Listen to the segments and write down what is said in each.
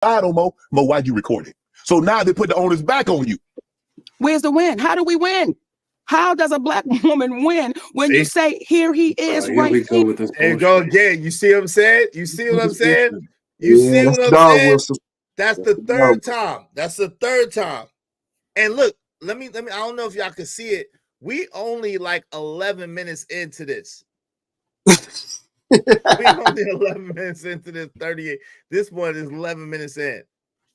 no more. Why'd you record it? So now they put the onus back on you. Where's the win? How do we win? How does a black woman win when you say, here he is right here? There you go again. You see what I'm saying? You see what I'm saying? You see what I'm saying? Whistle. That's the third time. That's the third time. And look, let me. I don't know if y'all can see it. We only like 11 minutes into this. We only 11 minutes into this 38. This one is 11 minutes in.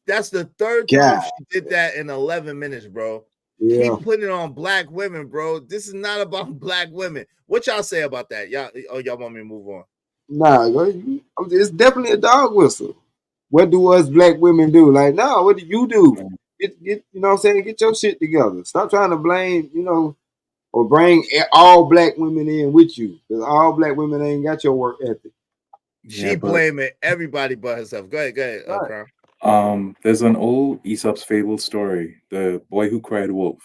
That's the third time she did that in 11 minutes, bro. Yeah. Keep putting it on black women, bro. This is not about black women. What y'all say about that? Y'all want me to move on? Nah, it's definitely a dog whistle. What do us black women do? Like, no, what do you do? Get you know what I'm saying? Get your shit together. Stop trying to blame, or bring all black women in with you. Because all black women ain't got your work ethic. She blaming everybody but herself. Go ahead. Right. There's an old Aesop's Fable story, The Boy Who Cried Wolf.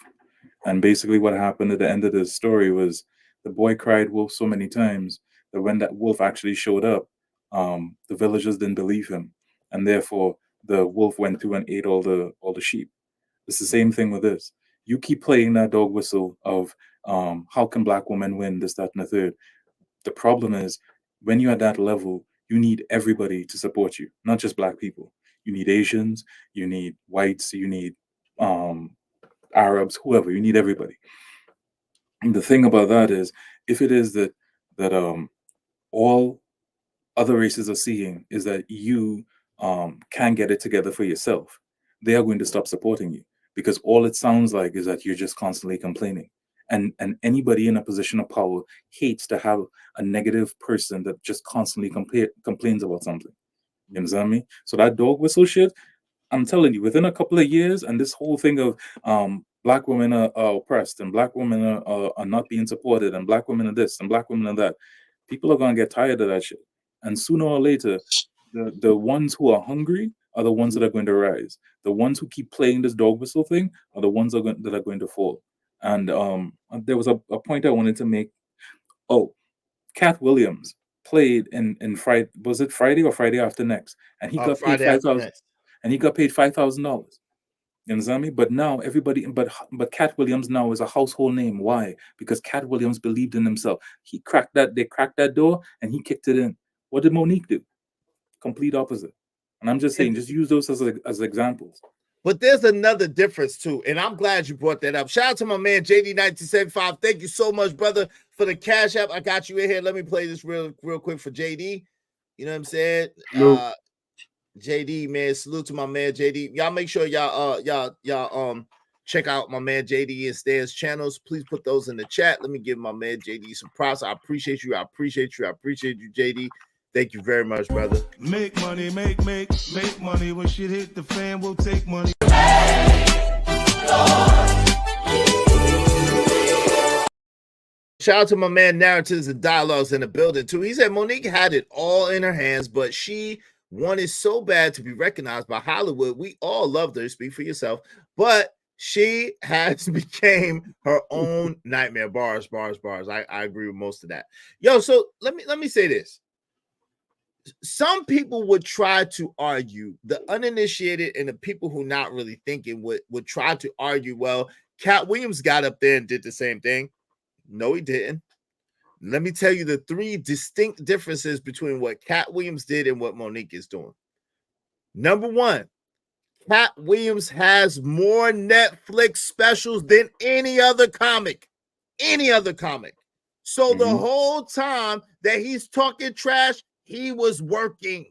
And basically what happened at the end of the story was the boy cried wolf so many times that when that wolf actually showed up, the villagers didn't believe him. And therefore the wolf went through and ate all the sheep. It's the same thing with this. You keep playing that dog whistle of how can black women win, this, that, and the third. The problem is when you're at that level, you need everybody to support you, not just black people. You need Asians, you need whites, you need Arabs, whoever. You need everybody. And the thing about that is, if it is that all other races are seeing is that you can't get it together for yourself, they are going to stop supporting you, because all it sounds like is that you're just constantly complaining. And anybody in a position of power hates to have a negative person that just constantly complains about something. You understand me? So that dog whistle shit, I'm telling you, within a couple of years, and this whole thing of black women are oppressed, and black women are not being supported, and black women are this, and black women are that, people are going to get tired of that shit. And sooner or later, the ones who are hungry are the ones that are going to rise. The ones who keep playing this dog whistle thing are the ones that are going to fall. And there was a point I wanted to make. Oh, Cat Williams played in Friday. Was it Friday or Friday After Next? And he got paid $5,000. And he got paid $5,000. You understand me? But now everybody, but Cat Williams now is a household name. Why? Because Cat Williams believed in himself. They cracked that door and he kicked it in. What did Monique do? Complete opposite. And I'm just saying, just use those as examples. But there's another difference too, and I'm glad you brought that up. Shout out to my man JD1975. Thank you so much, brother, for the Cash App. I got you in here. Let me play this real quick for JD. You know what I'm saying? JD, man, salute to my man JD. Y'all make sure y'all check out my man JD and Stan's channels. Please put those in the chat. Let me give my man JD some props. I appreciate you. I appreciate you, JD. Thank you very much, brother. Make money, make money. When shit hit the fan, we'll take money. Shout out to my man Narratives and Dialogues in the building too. He said Monique had it all in her hands, but she wanted so bad to be recognized by Hollywood. We all loved her. Speak for yourself. But she has became her own nightmare. Bars. I agree with most of that. Yo, so let me say this. Some people would try to argue, the uninitiated and the people who not really thinking would try to argue, well, Cat Williams got up there and did the same thing. No, he didn't. Let me tell you the three distinct differences between what Cat Williams did and what Monique is doing. Number one, Cat Williams has more Netflix specials than any other comic. So the whole time that he's talking trash, he was working.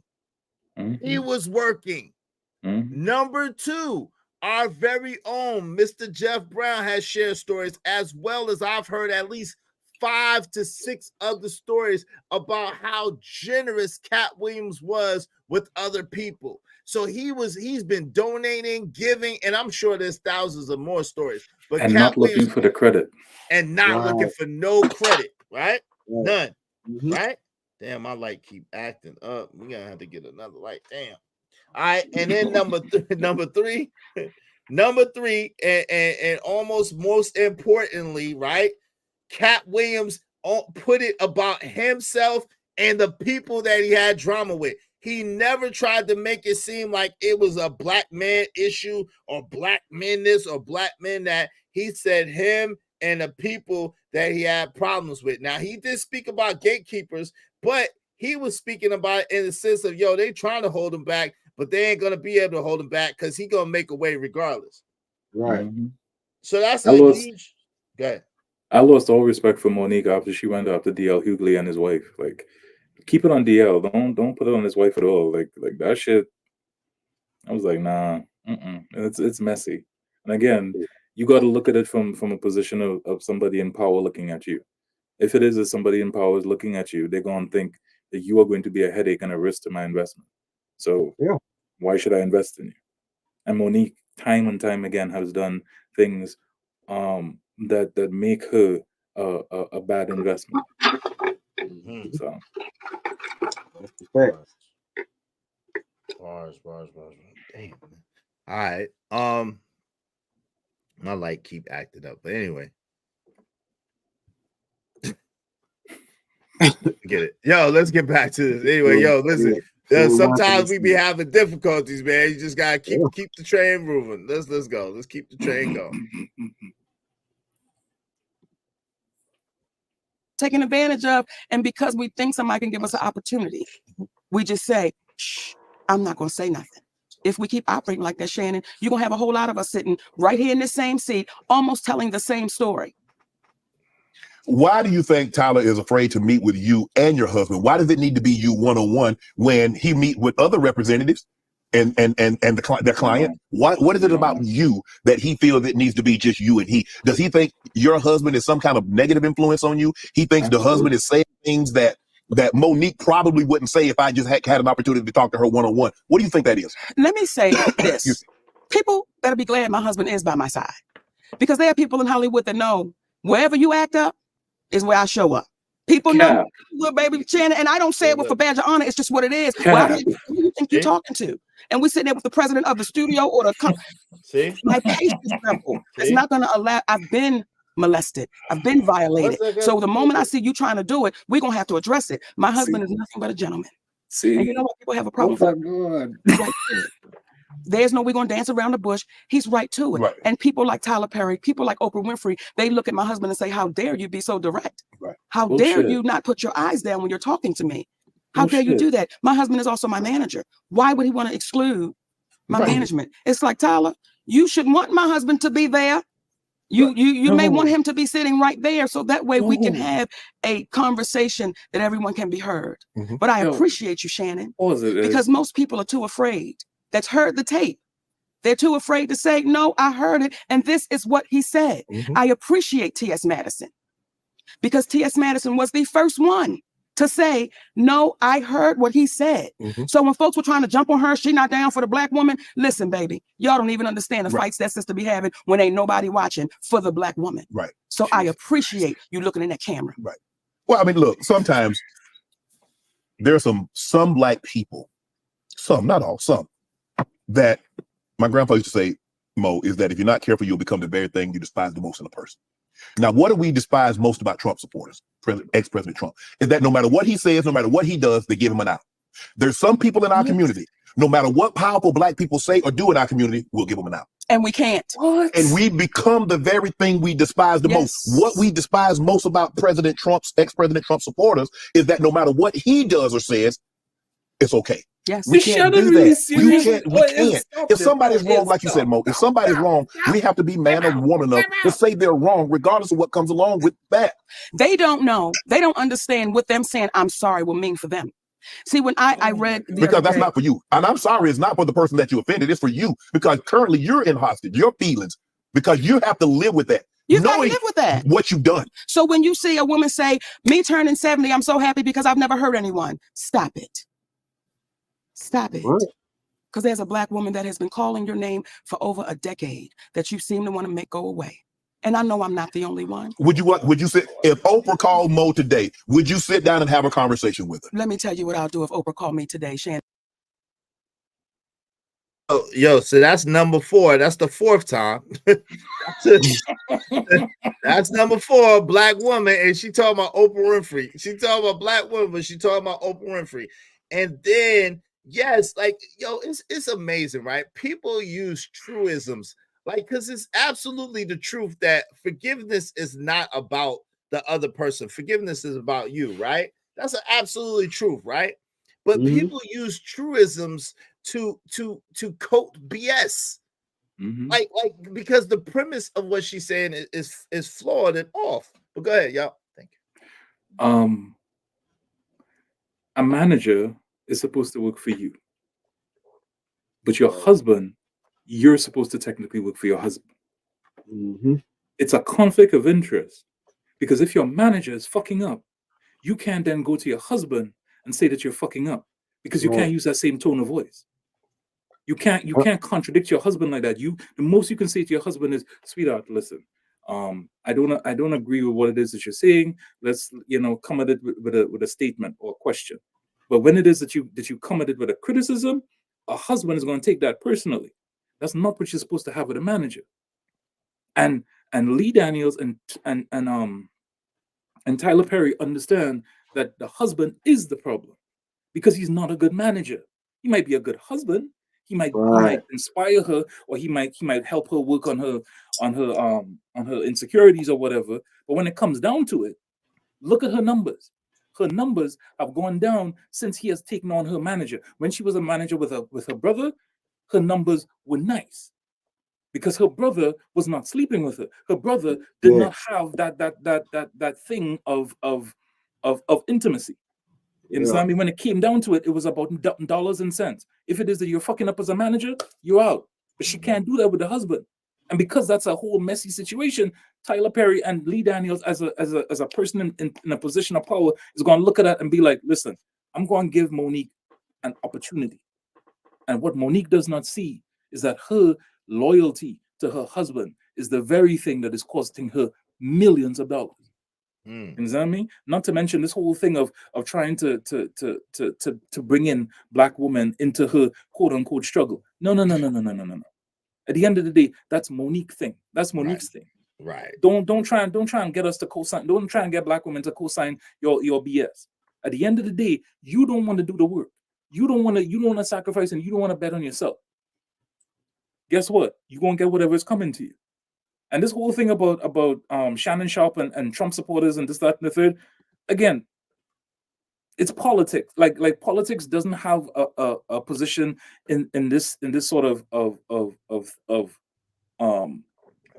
Number two, our very own Mr. Jeff Brown has shared stories, as well as I've heard at least 5 to 6 other stories about how generous Cat Williams was with other people. So he's been donating, giving, and I'm sure there's thousands of more stories. But and Cat not Williams, looking for the credit. And not looking for no credit, right? None, right? Damn, my light keep acting up. We're gonna have to get another light. Damn. All right, and then number three, and almost most importantly, right? Cat Williams put it about himself and the people that he had drama with. he never tried to make it seem like it was a black man issue or black men this or black men that. He said him and the people that he had problems with. Now, he did speak about gatekeepers, but he was speaking about it in the sense of, yo, they trying to hold him back, but they ain't going to be able to hold him back because he going to make a way regardless. Right. Mm-hmm. So that's a huge... Go ahead. I lost all respect for Monique after she went after DL Hughley and his wife. Like, keep it on DL. Don't put it on his wife at all. Like that shit. I was like, nah, it's messy. And again, you got to look at it from a position of somebody in power looking at you. If it is that somebody in power is looking at you, they're going to think that you are going to be a headache and a risk to my investment. So why should I invest in you? And Monique, time and time again, has done things that make her a bad investment. Mm-hmm. So Bars. Damn. All right. My light keep acting up, but anyway. Get it. Yo, let's get back to this. Anyway, yo, listen. Sometimes we be having difficulties, man. You just gotta keep the train moving. Let's go. Let's keep the train going. Taken advantage of, and because we think somebody can give us an opportunity, we just say, shh, I'm not going to say nothing. If we keep operating like that, Shannon, you're going to have a whole lot of us sitting right here in the same seat, almost telling the same story. Why do you think Tyler is afraid to meet with you and your husband? Why does it need to be you one-on-one when he meet with other representatives and their client? What is it about you that he feels it needs to be just you and he? Does he think your husband is some kind of negative influence on you? He thinks the husband is saying things that Monique probably wouldn't say if I just had an opportunity to talk to her one-on-one. What do you think that is? Let me say this. People better be glad my husband is by my side, because there are people in Hollywood that know wherever you act up is where I show up. People know, little baby Shannon, and I don't say it with a badge of honor. It's just what it is. Who do you think you're talking to? And we sitting there with the president of the studio or the my patience level is not going to allow. I've been molested. I've been violated. So the moment I see you trying to do it, we're going to have to address it. My husband is nothing but a gentleman. And you know what? People have a problem with. Right. There's no, we're going to dance around the bush. He's right to it. Right. And people like Tyler Perry, people like Oprah Winfrey, they look at my husband and say, how dare you be so direct? Right. How dare you not put your eyes down when you're talking to me? How dare you do that? My husband is also my manager. Why would he want to exclude my management? It's like, Tyler, you should want my husband to be there. You may want him to be sitting right there, so that way we can have a conversation that everyone can be heard. But I appreciate you, Shannon, because most people are too afraid. That's heard the tape. They're too afraid to say, no, I heard it, and this is what he said. I appreciate T.S. Madison, because T.S. Madison was the first one to say, no, I heard what he said. So when folks were trying to jump on her, she not down for the black woman. Listen, baby, y'all don't even understand the fights that sister be having when ain't nobody watching for the black woman. Right. So I appreciate you looking in that camera. Right. Well, I mean, look, sometimes there's some black people, some, not all, some, that my grandpa used to say, Mo, is that if you're not careful, you'll become the very thing you despise the most in a person. Now, what do we despise most about Trump supporters, ex-President Trump, is that no matter what he says, no matter what he does, they give him an out. There's some people in our community, no matter what powerful black people say or do in our community, we'll give them an out. And we can't. And we become the very thing we despise the most. What we despise most about President Trump's, ex-President Trump supporters is that no matter what he does or says, it's okay. Yes. We can't do that. We can't. If somebody's wrong, like you said, Mo, if somebody's wrong, we have to be man or woman enough to say they're wrong, regardless of what comes along with that. They don't know. They don't understand what them saying I'm sorry will mean for them. See, when I read because that's not for you. And I'm sorry, it's not for the person that you offended, it's for you. Because currently you're in hostage, your feelings, because you have to live with that. You gotta live with that. What you've done. So when you see a woman say, me turning 70, I'm so happy because I've never hurt anyone. Stop it. Stop it. Because there's a black woman that has been calling your name for over a decade that you seem to want to make go away. And I know I'm not the only one. Would you sit, if Oprah called Mo today, would you sit down and have a conversation with her? Let me tell you what I'll do if Oprah called me today, Shannon. Oh, yo, so that's number 4. That's the 4th time. That's number 4, black woman. And she talking about Oprah Winfrey. She talking about black woman, but she talking about Oprah Winfrey. And then Yes, like yo, it's amazing, right? People use truisms, like, because it's absolutely the truth that forgiveness is not about the other person. Forgiveness is about you, right? That's an absolutely truth, right? But Mhm. people use truisms to coat BS. Mhm. Like because the premise of what she's saying is flawed and off. But go ahead, y'all. Thank you. A manager is supposed to work for you, but your husband, you're supposed to technically work for your husband. Mm-hmm. It's a conflict of interest because if your manager is fucking up, you can't then go to your husband and say that you're fucking up because you Right. can't use that same tone of voice. You can't contradict your husband like that. The most you can say to your husband is, "Sweetheart, listen, I don't agree with what it is that you're saying. Let's come at it with a statement or a question. But when it is that you come at it with a criticism, a husband is going to take that personally. That's not what you're supposed to have with a manager." And Lee Daniels and Tyler Perry understand that the husband is the problem because he's not a good manager. He might be a good husband. He might Right. inspire her, or he might help her work on her insecurities or whatever. But when it comes down to it, look at her numbers. Her numbers have gone down since he has taken on her manager. When she was a manager with her brother, her numbers were nice because her brother was not sleeping with her. Her brother did not have that thing of intimacy. You understand me? When it came down to it, it was about dollars and cents. If it is that you're fucking up as a manager, you're out. But she can't do that with the husband. And because that's a whole messy situation, Tyler Perry and Lee Daniels, as a person in a position of power, is going to look at that and be like, listen, I'm going to give Monique an opportunity. And what Monique does not see is that her loyalty to her husband is the very thing that is costing her millions of dollars. You understand me? Not to mention this whole thing of trying to bring in black women into her quote unquote struggle. No. At the end of the day, that's Monique's thing. That's Monique's thing. Right. Don't try and get us to co-sign. Don't try and get black women to co-sign your BS. At the end of the day, you don't want to do the work. You don't want to sacrifice, and you don't want to bet on yourself. Guess what? You're gonna get whatever is coming to you. And this whole thing about Shannon Sharp and Trump supporters and this, that, and the third, again, it's politics. Like politics doesn't have a position in this sort of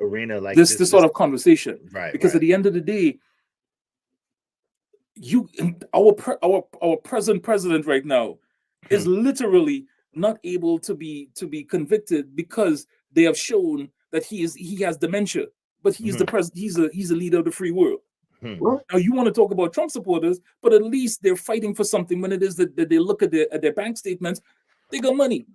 arena, like this sort of conversation. Right. Because at the end of the day, our present president right now is literally not able to be convicted because they have shown that he has dementia, but he's the president. He's a leader of the free world. Now you want to talk about Trump supporters, but at least they're fighting for something. When it is that they look at their bank statements, they got money.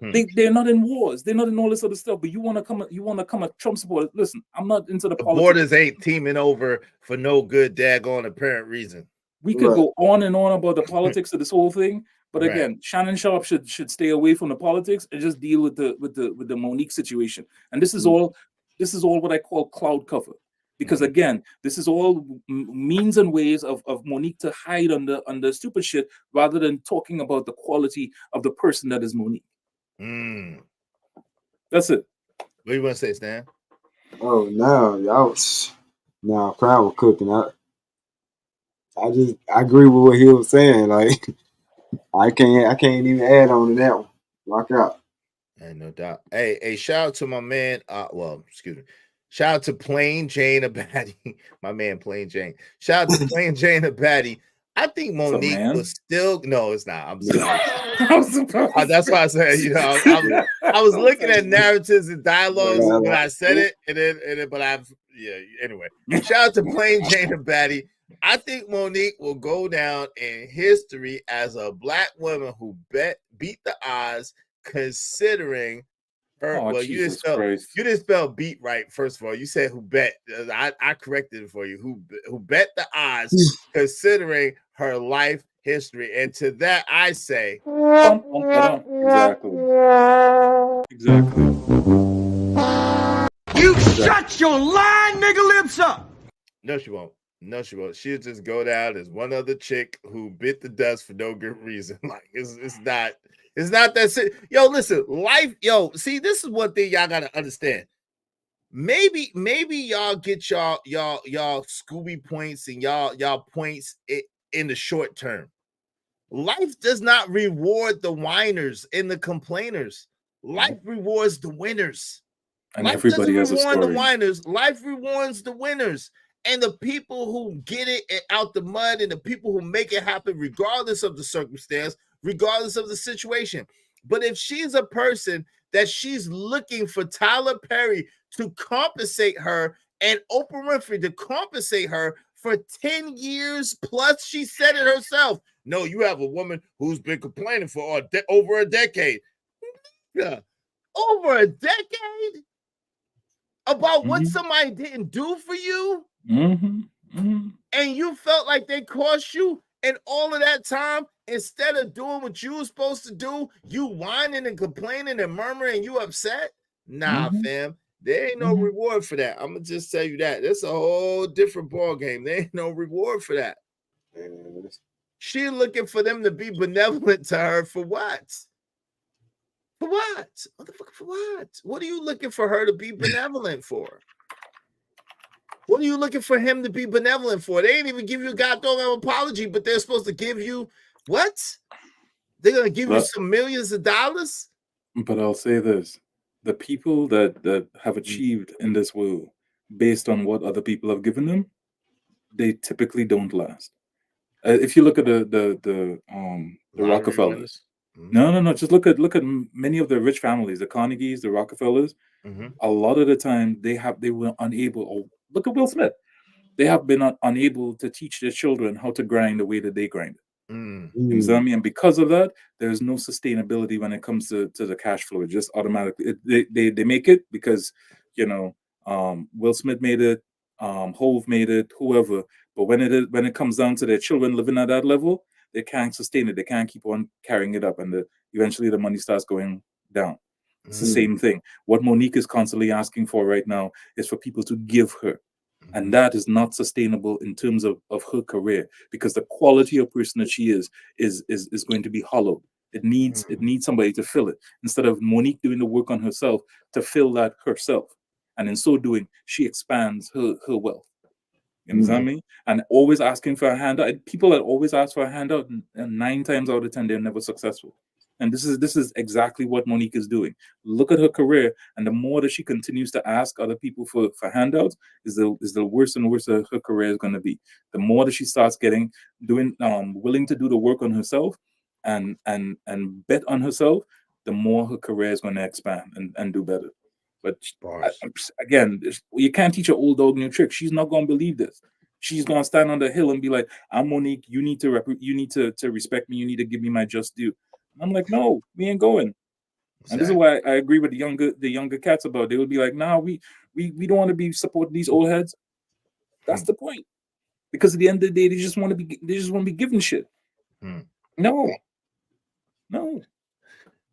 They're not in wars. They're not in all this other stuff. But you want to come at Trump supporters. Listen, I'm not into the politics. Borders ain't teaming over for no good daggone apparent reason. We could go on and on about the politics of this whole thing, but again, Shannon Sharp should stay away from the politics and just deal with the Monique situation. And this is all what I call cloud cover, because again, this is all means and ways of Monique to hide under stupid shit rather than talking about the quality of the person that is Monique. That's it. What do you want to say, Stan? Oh no, Crown was cooking. I agree with what he was saying. Like I can't even add on to that one. Rock out. And no doubt. Hey, shout out to my man. Shout out to Plain Jane Abadi. My man, Plain Jane. Shout out to Plain Jane Abadi. I think Monique was still. No, it's not. I'm sorry. That's why I said. I was looking at narratives and dialogues when I said it, and then, but anyway. Shout out to Plain Jane Abadi. I think Monique will go down in history as a black woman who beat the odds, considering her. You didn't spell beat right. First of all, you said who bet. I corrected it for you. Who bet the odds, considering her life history. And to that, I say, exactly. You shut your lying nigga lips up. No, she won't. No, she won't. She'll just go down as one other chick who bit the dust for no good reason. Like it's not that. Yo, listen, life. Yo, see, this is one thing y'all gotta understand. Maybe y'all get y'all Scooby points and y'all points in the short term. Life does not reward the whiners and the complainers. Life rewards the winners. And Life everybody has doesn't a reward the story. whiners. Life rewards the winners. And the people who get it out the mud and the people who make it happen, regardless of the circumstance, regardless of the situation. But if she's a person that she's looking for Tyler Perry to compensate her and Oprah Winfrey to compensate her for 10 years plus, she said it herself. No, you have a woman who's been complaining for over a decade. Yeah, over a decade about what somebody didn't do for you. And you felt like they cost you, and all of that time, instead of doing what you were supposed to do, you whining and complaining and murmuring, you upset. Nah, fam, there ain't no reward for that. I'm gonna just tell you that. That's a whole different ball game. There ain't no reward for that. She looking for them to be benevolent to her for what? For what? Motherfucker, for what? What are you looking for her to be benevolent for? What are you looking for him to be benevolent for? They ain't even give you a goddamn apology, but they're supposed to give you what? They're gonna give you some millions of dollars? But I'll say this: the people that have achieved in this world based on what other people have given them, they typically don't last. If you look at the Rockefellers, no, just look at many of the rich families, the Carnegies, the Rockefellers. A lot of the time they were unable. Or look at Will Smith. They have been unable to teach their children how to grind the way that they grind it. You know what I mean? And because of that, there's no sustainability when it comes to the cash flow. It just automatically they make it because Will Smith made it, Hove made it, whoever. But when it comes down to their children living at that level, they can't sustain it. They can't keep on carrying it up, and eventually the money starts going down. It's the same thing. What Monique is constantly asking for right now is for people to give her. And that is not sustainable in terms of her career, because the quality of person that she is going to be hollowed. It needs somebody to fill it, instead of Monique doing the work on herself to fill that herself. And in so doing, she expands her wealth. You know what I mean? And always asking for a handout. People that always ask for a handout, and 9 times out of 10, they're never successful. And this is exactly what Monique is doing. Look at her career, and the more that she continues to ask other people for handouts, is the worse and worse her career is going to be. The more that she starts willing to do the work on herself, and bet on herself, the more her career is going to expand and do better. But again, you can't teach an old dog new tricks. She's not going to believe this. She's going to stand on the hill and be like, "I'm Monique. You need to respect me. You need to give me my just due." I'm like, no, we ain't going. Exactly. And this is why I agree with the younger cats about. They would be like, nah, we don't want to be supporting these old heads. That's the point. Because at the end of the day, they just want to be given shit. No.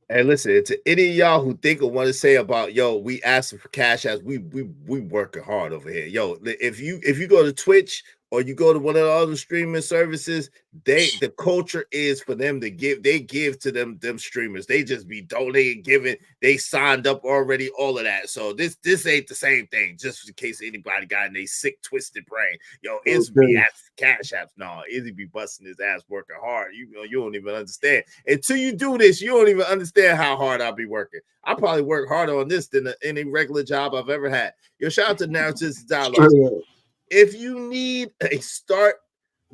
Hey, listen, to any of y'all who think or want to say about, yo, we asking for cash apps, we working hard over here. Yo, if you go to Twitch or you go to one of the other streaming services, the culture is for them to give. They give to them streamers. They just be donating, giving. They signed up already, all of that. So this ain't the same thing. Just in case anybody got in a sick, twisted brain. Yo, Izzy be at cash apps. No, Izzy be busting his ass working hard. You don't even understand. Until you do this, you don't even understand how hard I'll be working. I probably work harder on this than any regular job I've ever had. Yo, shout out to Narratives Dialogue. If you need a start,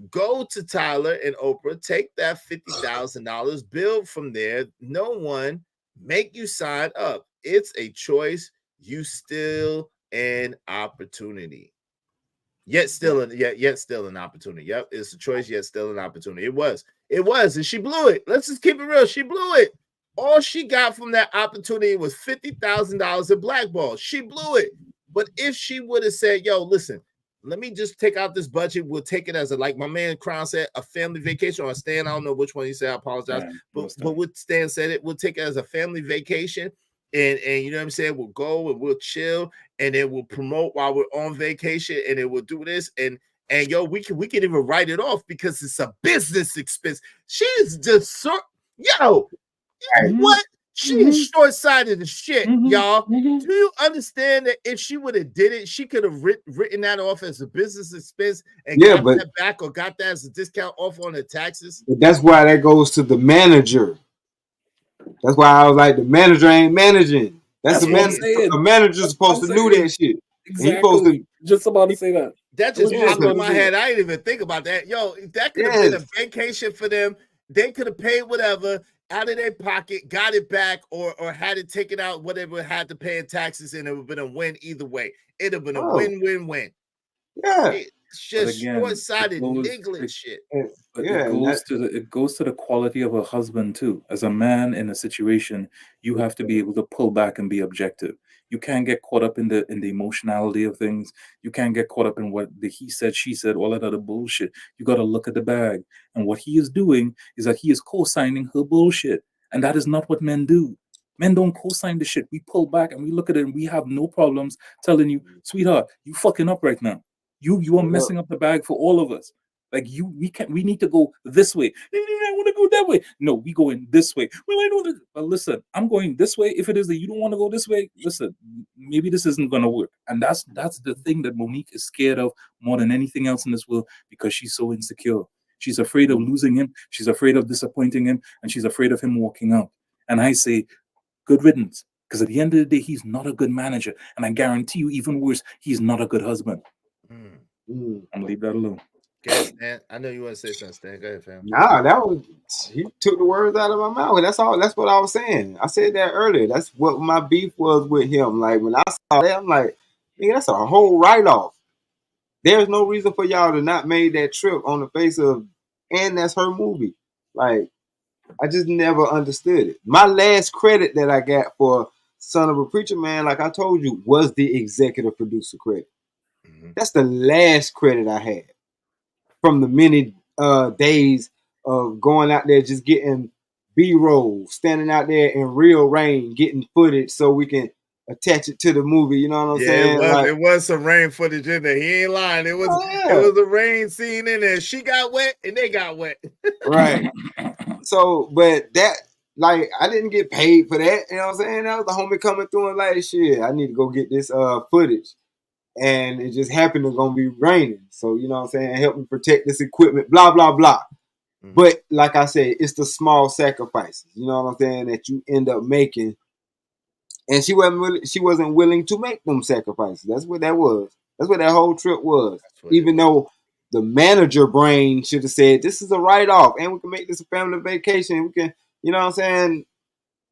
go to Tyler and Oprah, take that $50,000, build from there. No one make you sign up. It's a choice. You still an opportunity. Yet still an opportunity. Yep, it's a choice, yet still an opportunity. It was, and she blew it. Let's just keep it real. She blew it. All she got from that opportunity was $50,000 in blackball. She blew it. But if she would have said, yo, listen, let me just take out this budget. We'll take it as like my man Crown said, a family vacation, or a Stan. I don't know which one he said. I apologize. But what Stan said, we'll take it as a family vacation. And you know what I'm saying? We'll go and we'll chill, and then we'll promote while we're on vacation, and then we'll do this. And And yo, we can even write it off because it's a business expense. She is just so yo, what? She is short-sighted as shit, y'all. Do you understand that if she would have did it, she could have written that off as a business expense and got that back, or got that as a discount off on the taxes? But that's why that goes to the manager. That's why I was like, the manager ain't managing. That's the manager. A manager's supposed to do that shit. Exactly. Just about to say that. That just popped in my head. I didn't even think about that. Yo, that could have been a vacation for them. They could have paid whatever out of their pocket, got it back, or had it taken out, whatever had to pay in taxes, and it would have been a win either way. It'd have been a win-win-win. Yeah. It's just short-sighted, niggling shit. But it goes to the quality of a husband too. As a man in a situation, you have to be able to pull back and be objective. You can't get caught up in the emotionality of things. You can't get caught up in what the he said, she said, all that other bullshit. You got to look at the bag. And what he is doing is that he is co-signing her bullshit. And that is not what men do. Men don't co-sign the shit. We pull back and we look at it and we have no problems telling you, sweetheart, you fucking up right now. You are messing up the bag for all of us. Like we need to go this way. I want to go that way. No, we go in this way. Well, I don't. But listen, I'm going this way. If it is that you don't want to go this way, listen, maybe this isn't gonna work. And that's the thing that Monique is scared of more than anything else in this world, because she's so insecure. She's afraid of losing him. She's afraid of disappointing him, and she's afraid of him walking out. And I say, good riddance, because at the end of the day, he's not a good manager, and I guarantee you, even worse, he's not a good husband. I'm gonna leave that alone. Yes, man. I know you want to say something, Stan. Go ahead, fam. Nah, he took the words out of my mouth. That's all. That's what I was saying. I said that earlier. That's what my beef was with him. Like, when I saw that, I'm like, nigga, that's a whole write-off. There's no reason for y'all to not make that trip on the face of, and that's her movie. Like, I just never understood it. My last credit that I got for Son of a Preacher Man, like I told you, was the executive producer credit. That's the last credit I had from the many days of going out there, just getting B-roll, standing out there in real rain, getting footage so we can attach it to the movie. You know what I'm saying? It was some rain footage in there. He ain't lying. It was a rain scene in there. She got wet and they got wet. Right. So, but that, like, I didn't get paid for that. You know what I'm saying? That was the homie coming through and like, shit, I need to go get this footage. And it just happened to gonna be raining. So, you know what I'm saying? Help me protect this equipment, blah, blah, blah. But like I said, it's the small sacrifices, you know what I'm saying, that you end up making. And she wasn't willing to make them sacrifices. That's what that was. That's what that whole trip was. Even though the manager brain should have said, this is a write-off, and we can make this a family vacation. We can, you know what I'm saying,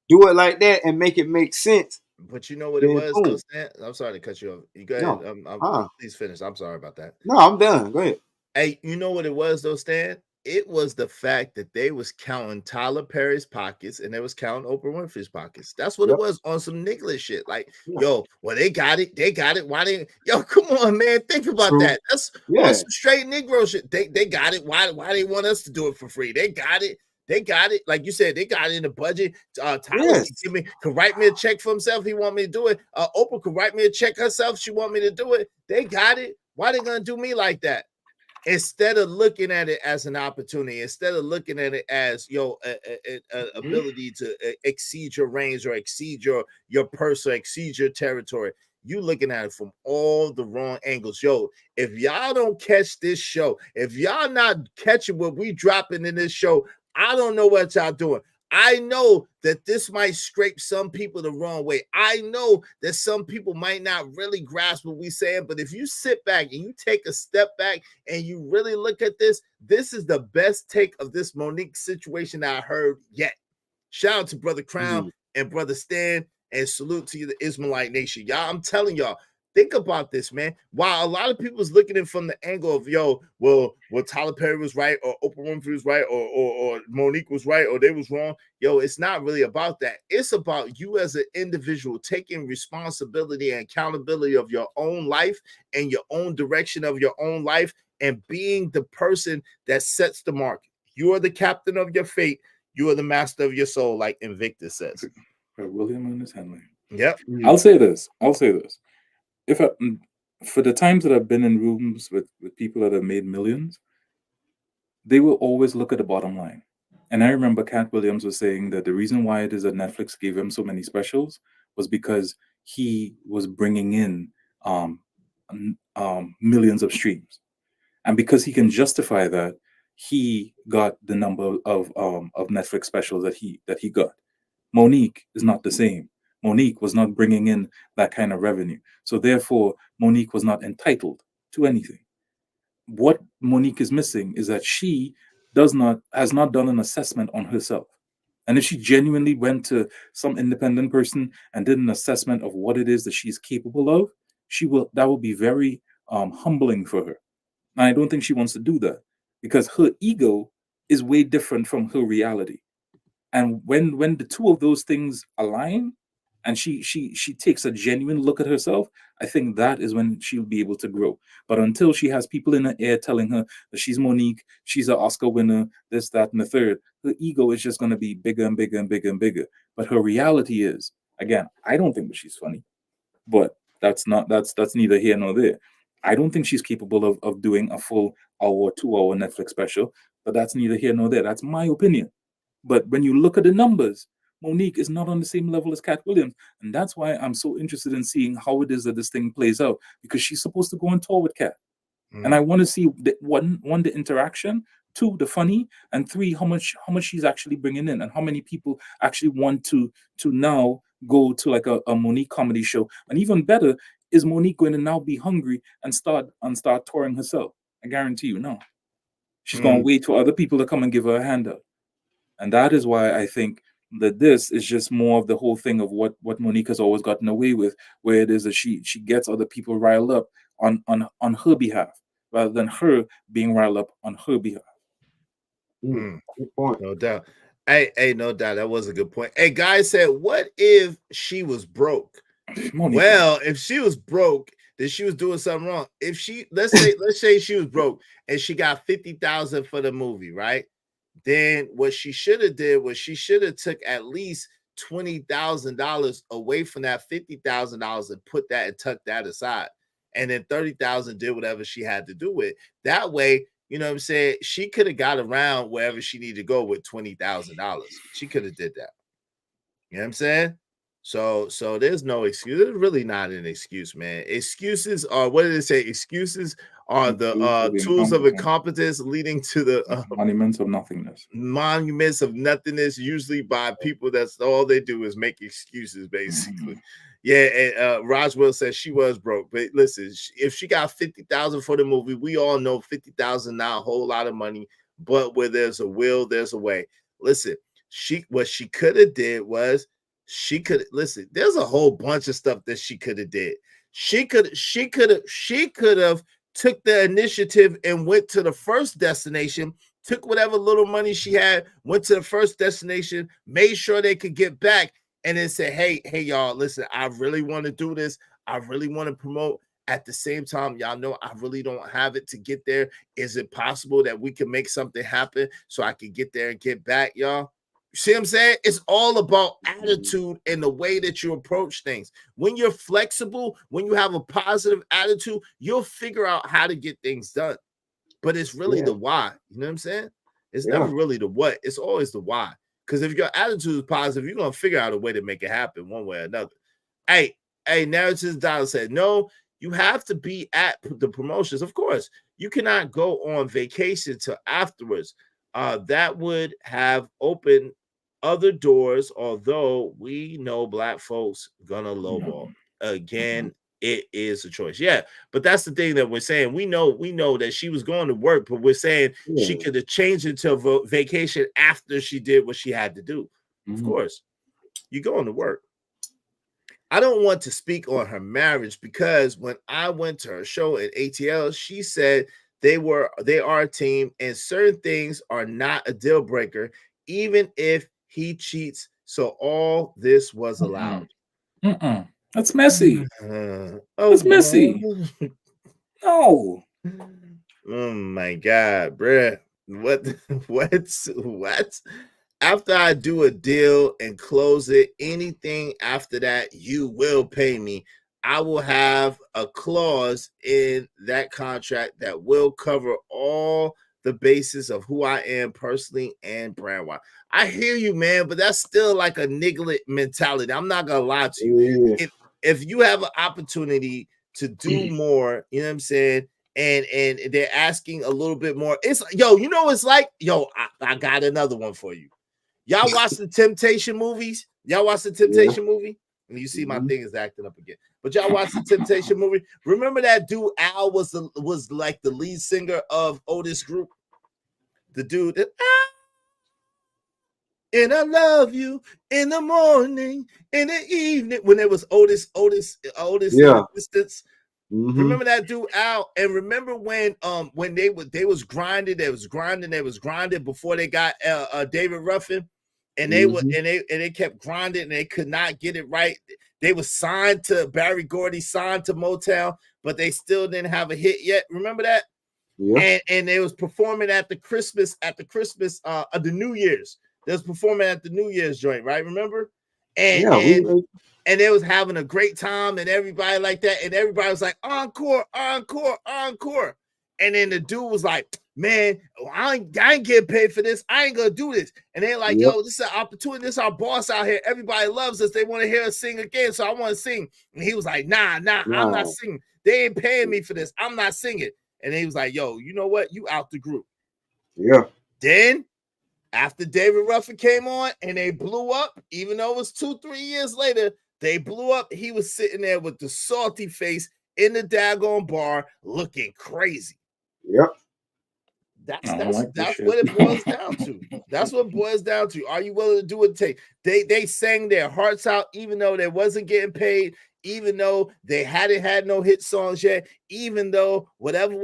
do it like that and make it make sense. But you know what it was, though, Stan? I'm sorry to cut you off. You go ahead. No. Please finish. I'm sorry about that. No, I'm done. Go ahead. Hey, you know what it was, though, Stan? It was the fact that they was counting Tyler Perry's pockets and they was counting Oprah Winfrey's pockets. That's what it was, on some nigglish shit. Like, yo, well, they got it. They got it. Why they? Yo, come on, man. Think about that. That's on some straight Negro shit. They got it. Why they want us to do it for free? They got it. They got it. Like you said, they got it in the budget. Tyler could write me a check for himself. He want me to do it. Oprah could write me a check herself. She want me to do it. They got it. Why they gonna do me like that? Instead of looking at it as an opportunity, instead of looking at it as ability to exceed your range or exceed your purse or exceed your territory, you looking at it from all the wrong angles. Yo, if y'all don't catch this show, if y'all not catching what we dropping in this show, I don't know what y'all doing. I know that this might scrape some people the wrong way. I know that some people might not really grasp what we're saying, but if you sit back and you take a step back and you really look at this, this is the best take of this Monique situation I heard yet. Shout out to Brother Crown and Brother Stan, and salute to you, the Ismailite Nation. Y'all, I'm telling y'all, think about this, man. While a lot of people's looking at it from the angle of, yo, well, Tyler Perry was right, or Oprah Winfrey was right, or Monique was right, or they was wrong. Yo, it's not really about that. It's about you as an individual taking responsibility and accountability of your own life and your own direction of your own life, and being the person that sets the mark. You are the captain of your fate. You are the master of your soul, like Invictus says. William and his Henley. Yep. I'll say this. If for the times that I've been in rooms with people that have made millions, they will always look at the bottom line. And I remember Cat Williams was saying that the reason why it is that Netflix gave him so many specials was because he was bringing in millions of streams, and because he can justify that, he got the number of Netflix specials that he got. Monique is not the same. Monique was not bringing in that kind of revenue, so therefore Monique was not entitled to anything. What Monique is missing is that she has not done an assessment on herself. And if she genuinely went to some independent person and did an assessment of what it is that she's capable of, that will be very humbling for her. And I don't think she wants to do that because her ego is way different from her reality. And when the two of those things align, and she takes a genuine look at herself, I think that is when she'll be able to grow. But until she has people in her ear telling her that she's Monique, she's an Oscar winner, this, that, and the third, her ego is just going to be bigger and bigger and bigger and bigger. But her reality is, again, I don't think that she's funny, but that's neither here nor there. I don't think she's capable of doing a full hour, 2 hour Netflix special, but that's neither here nor there. That's my opinion. But when you look at the numbers, Monique is not on the same level as Cat Williams. And that's why I'm so interested in seeing how it is that this thing plays out, because she's supposed to go on tour with Cat. And I want to see one, the interaction, 2, the funny, and 3, how much she's actually bringing in, and how many people actually want to now go to like a Monique comedy show. And even better, is Monique going to now be hungry and start touring herself? I guarantee you, no. She's going to wait for other people to come and give her a handout. And that is why I think that this is just more of the whole thing of what Monique has always gotten away with, where it is that she gets other people riled up on her behalf, rather than her being riled up on her behalf. Good point. No doubt. Hey, no doubt. That was a good point. Hey, guys said, what if she was broke? Monique. Well, if she was broke, then she was doing something wrong. If she, let's say she was broke and she got $50,000 for the movie, right? Then what she should have did was she should have took at least $20,000 away from that $50,000 and put that and tucked that aside. And then $30,000 did whatever she had to do with. That way, you know what I'm saying? She could have got around wherever she needed to go with $20,000. She could have did that. You know what I'm saying? So there's no excuse. There's really not an excuse, man. Excuses are, what did they say? Excuses are the tools of incompetence leading to the monuments of nothingness. Monuments of nothingness, usually by people that's all they do is make excuses, basically. Yeah, and Roswell says she was broke, but listen, if she got $50,000 for the movie, we all know $50,000 not a whole lot of money, but where there's a will, there's a way. Listen, what she could have did was she could listen. There's a whole bunch of stuff that she could have did. She could have took the initiative and went to the first destination, took whatever little money she had, went to the first destination, made sure they could get back, and then say, hey, y'all, listen, I really want to do this. I really want to promote. At the same time, y'all know I really don't have it to get there. Is it possible that we can make something happen so I can get there and get back, y'all? You see what I'm saying? It's all about attitude and the way that you approach things. When you're flexible, when you have a positive attitude, you'll figure out how to get things done. But it's really the why. You know what I'm saying? It's never really the what. It's always the why. Because if your attitude is positive, you're going to figure out a way to make it happen one way or another. Hey, Narratives Dollar said, no, you have to be at the promotions. Of course, you cannot go on vacation till afterwards. That would have opened other doors, although we know Black folks gonna lowball. Again, it is a choice. Yeah, but that's the thing that we're saying. We know that she was going to work, but we're saying she could have changed it to vacation after she did what she had to do. Of course, you're going to work. I don't want to speak on her marriage because when I went to her show at ATL, she said they are a team and certain things are not a deal breaker, even if he cheats. So all this was allowed. That's messy. That's messy. No. Oh my God, bruh. What? After I do a deal and close it, anything after that, you will pay me. I will have a clause in that contract that will cover all the basis of who I am personally and brand wise. I hear you, man, but that's still like a nigglet mentality. I'm not gonna lie to you. Yeah. If you have an opportunity to do more, you know what I'm saying, and they're asking a little bit more, it's you know, it's like, I got another one for you. Y'all watch the Temptation movies? Y'all watch the Temptation movie? And you see my thing is acting up again. But y'all watch the Temptation movie? Remember that dude Al was like the lead singer of Otis Group? The dude that and I love you in the morning, in the evening, when there was Otis Yeah. Assistants. Remember that dude Al? And remember when they was grinding before they got David Ruffin, and they kept grinding and they could not get it right. They were signed to Barry Gordy, signed to Motown, but they still didn't have a hit yet. Remember that? Yeah. And they was performing at the New Year's. They was performing at the New Year's joint, right? Remember? And they was having a great time and everybody like that. And everybody was like, encore, encore, encore. And then the dude was like, man, I ain't getting paid for this. I ain't gonna do this. And they're like, yo, this is an opportunity. This is our boss out here. Everybody loves us. They want to hear us sing again. So I want to sing. And he was like, nah, I'm not singing. They ain't paying me for this. I'm not singing. And he was like, yo, you know what? You out the group. Yeah. Then after David Ruffin came on and they blew up, even though it was 2-3 years later, they blew up. He was sitting there with the salty face in the daggone bar looking crazy. Yep. That's what it boils down to. That's what it boils down to. Are you willing to do what it takes? They sang their hearts out, even though they wasn't getting paid, even though they hadn't had no hit songs yet, even though whatever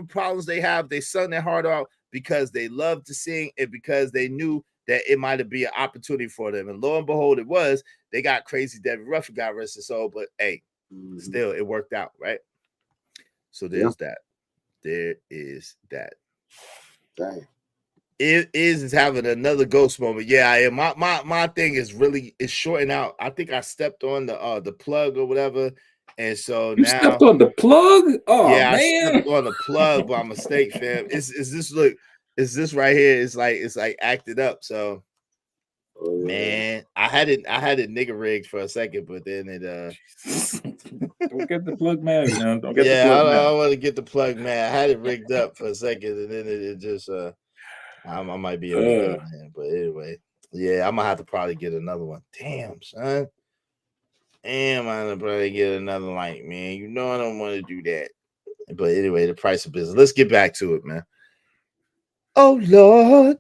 problems they have, they sung their heart out because they loved to sing and because they knew that it might be an opportunity for them. And lo and behold, it was. They got crazy. David Ruffin got rest his soul, but hey, still it worked out, right? So there's that. There is that. Dang. It is having another ghost moment. Yeah, I am. My thing is shorting out. I think I stepped on the plug or whatever, and so you now stepped on the plug. Oh yeah, man, I stepped on the plug by mistake, fam. Is this right here? It's like acted up. So man, I had it nigga rigged for a second, but then it don't get the plug mad, man. Don't get the yeah, plug mad. I want to get the plug, man. I had it rigged up for a second, and then it just I might be able to get it, man. But anyway, yeah, I'm gonna have to probably get another one. Damn, son. Damn, I'm gonna probably get another light, man. You know I don't want to do that. But anyway, the price of business. Let's get back to it, man. Oh Lord.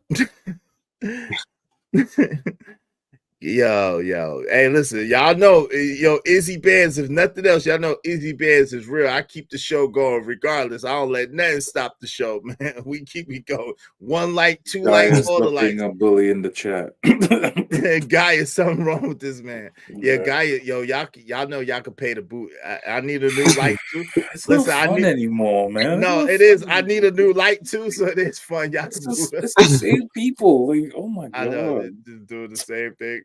Yo. Hey, listen, y'all know, Izzy Bands, if nothing else, y'all know Izzy Bands is real. I keep the show going regardless. I don't let nothing stop the show, man. We keep it going. 1 light, 2 lights, all the lights. A bully in the chat. Guy, is something wrong with this man. Yeah, Guy, y'all know y'all can pay the boot. I need a new light too. It's not fun anymore, man. No, it is. I need a new light too, so it is fun. Y'all it's the same people. Like, oh my god, I know they're doing the same thing.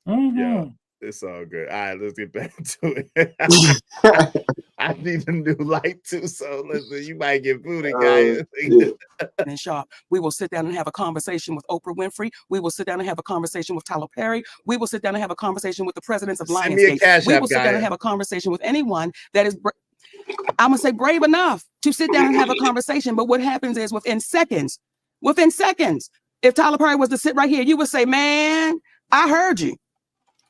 Yeah, it's all good. All right, let's get back to it. I need a new light too, so listen, you might get booted, guys. And Sharp, we will sit down and have a conversation with Oprah Winfrey. We will sit down and have a conversation with Tyler Perry. We will sit down and have a conversation with the presidents of Lionsgate. We will sit down and have a conversation with anyone that is, I'm gonna say, brave enough to sit down and have a conversation. But what happens is within seconds, if Tyler Perry was to sit right here, you would say, man, I heard you.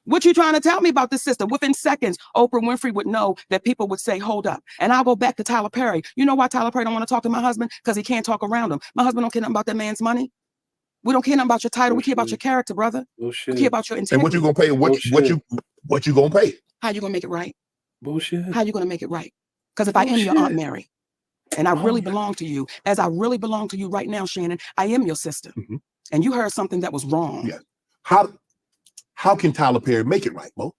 What you trying to tell me about this system? Within seconds, Oprah Winfrey would know that people would say, hold up. And I'll go back to Tyler Perry. You know why Tyler Perry don't want to talk to my husband? Because he can't talk around him. My husband don't care nothing about that man's money. We don't care nothing about your title. We care about your character, brother. Bullshit. We care about your integrity. And what you gonna pay? What you gonna pay? How you gonna make it right? Bullshit. How you gonna make it right? Because if I am your Aunt Mary, and I really belong to you, as I really belong to you right now, Shannon, I am your sister. And you heard something that was wrong. Yeah. How can Tyler Perry make it right, Mo?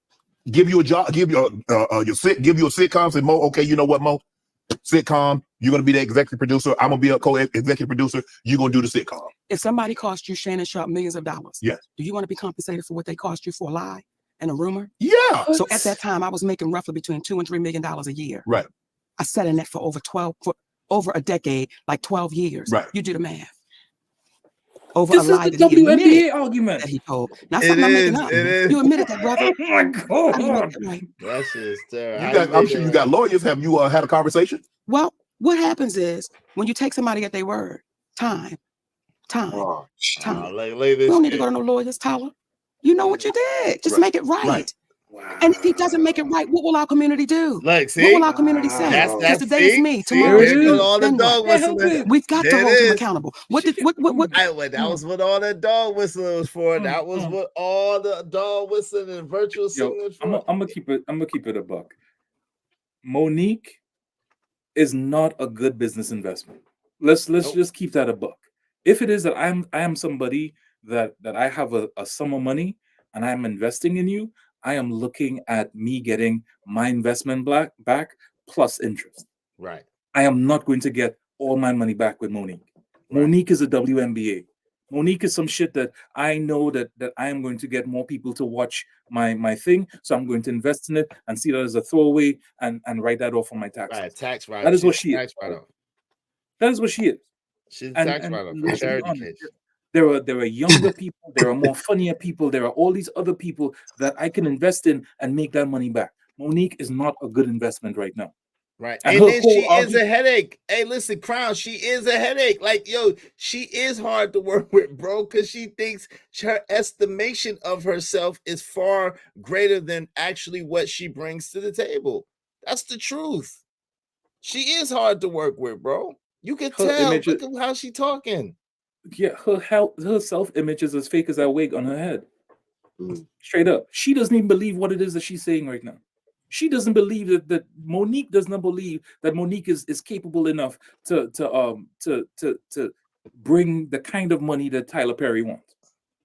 Give you a job, give you a sitcom, say, Mo, okay, you know what, Mo? Sitcom, you're gonna be the executive producer. I'm gonna be a co-executive producer. You're gonna do the sitcom. If somebody cost you, Shannon Sharp, millions of dollars, yes, do you want to be compensated for what they cost you for a lie? and a rumor. Yeah. So at that time, I was making roughly between $2 and $3 million a year. Right. I sat in that for over a decade, like 12 years. Right. You do the math. Over This a is lie the that he admitted WNBA argument. that he told. Not It something I'm making is. up. It is. You admitted that, brother. Oh my How do you make God. that right? That shit is terrible. You got, I'm sure you got lawyers. Have you had a conversation? Well, what happens is when you take somebody at their word, time. Oh, Look at You this don't need to shit. go to no lawyers, Tyler. You know what you did. Just Right. make it right. Right. Wow. And if he doesn't make it right, what will our community do? Look, What see? will our community say? That's Because that. today is See? me, See? tomorrow There is it There is. go you. all the Then dog what? Can't help whistling. it. We've got to There it hold him is. accountable. What? That was what all that dog whistling was for. That was what all the dog whistling and virtual Yo, singing was I'm for. gonna keep it a buck. Monique is not a good business investment. Let's Nope. just keep that a buck. If it is that I am somebody that I have a sum of money and I'm investing in you, I am looking at me getting my investment back plus interest. Right. I am not going to get all my money back with Monique. Right. Monique is a WNBA. Monique is some shit that I know that I am going to get more people to watch my thing, so I'm going to invest in it and see that as a throwaway and write that off on my taxes. Right. Tax write-off. That is what she is. Tax write-off. That is what she is. She's a And tax write-off for let's be charity honest, case. there are younger people, there are more funnier people, there are all these other people that I can invest in and make that money back. Monique is not a good investment right now. Right. And And her then whole she is argument- a headache. Hey, listen, Crown, she is a headache. Like, yo, she is hard to work with, bro, because she thinks her estimation of herself is far greater than actually what she brings to the table. That's the truth. She is hard to work with, bro. You can Her tell. image- Look at how she talking. Yeah, her self-image is as fake as that wig on her head. Mm. Straight up. She doesn't even believe what it is that she's saying right now. She doesn't believe that Monique does not believe that Monique is capable enough to bring the kind of money that Tyler Perry wants.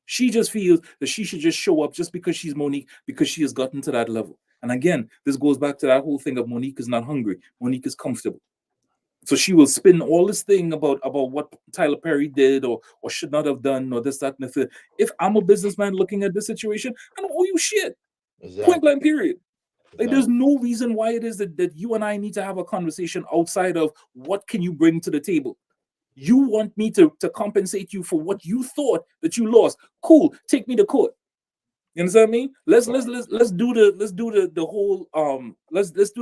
She just feels that she should just show up just because she's Monique, because she has gotten to that level. And again, this goes back to that whole thing of Monique is not hungry. Monique is comfortable. So she will spin all this thing about what Tyler Perry did or should not have done or this, that, and the third. If I'm a businessman looking at this situation, I don't owe you shit. Point blank period. Like, there's no reason why it is that you and I need to have a conversation outside of what can you bring to the table. You want me to compensate you for what you thought that you lost. Cool, take me to court. You understand me? Let's do the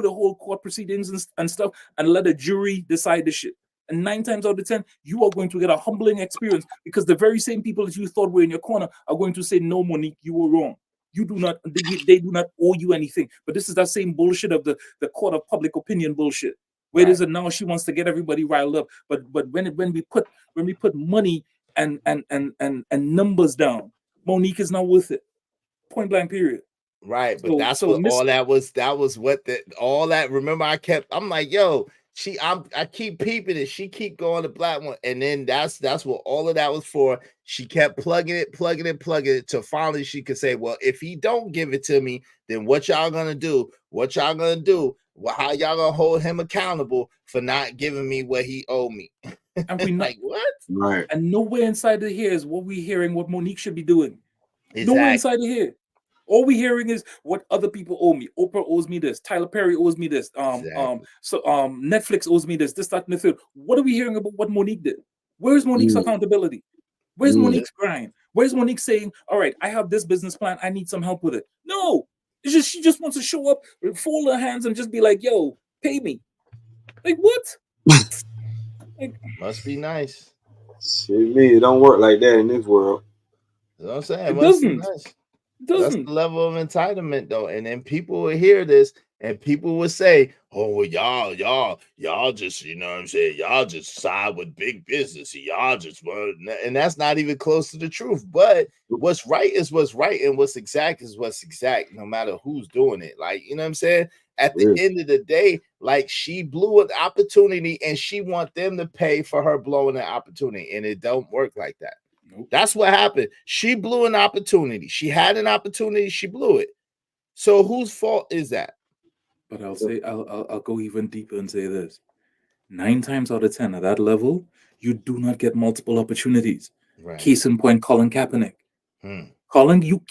whole court proceedings and stuff and let a jury decide the shit. And 9 times out of 10, you are going to get a humbling experience because the very same people that you thought were in your corner are going to say, no, Monique, you were wrong. You do not, they do not owe you anything. But this is that same bullshit of the court of public opinion bullshit. Where it is that now she wants to get everybody riled up. But when we put money and numbers down, Monique is not worth it. Point blank period. Right, but that's what all that was. That was what all that. Remember, I'm like, yo, I keep peeping it. She keep going to black one, and then that's what all of that was for. She kept plugging it till finally she could say, well, if he don't give it to me, then what y'all gonna do? What y'all gonna do? Well, how y'all gonna hold him accountable for not giving me what he owe me? And we like what? Right. And nowhere inside of here is what we hearing what Monique should be doing. Exactly. Nowhere inside of here. All we hearing is what other people owe me. Oprah owes me this. Tyler Perry owes me this. Netflix owes me this. This, that, and the third. What are we hearing about what Monique did? Where's Monique's accountability? Where's Monique's grind? Where's Monique saying, all right, I have this business plan. I need some help with it. No. It's just she just wants to show up, fold her hands, and just be like, yo, pay me. Like what? Like, must be nice. Shit, me, it don't work like that in this world. You know what I'm saying? It doesn't. Nice. Doesn't. That's the level of entitlement, though. And then people will hear this and people will say, oh, well, y'all just, you know what I'm saying? Y'all just side with big business. Y'all just, and that's not even close to the truth. But what's right is what's right, and what's exact is what's exact, no matter who's doing it. Like, you know what I'm saying? At the end of the day, like, she blew an opportunity and she want them to pay for her blowing an opportunity. And it don't work like that. That's what happened. She blew an opportunity. She had an opportunity. She blew it. So whose fault is that? But I'll go even deeper and say this: 9 times out of 10 at that level, you do not get multiple opportunities. Right. Case in point, Colin Kaepernick. Colin, you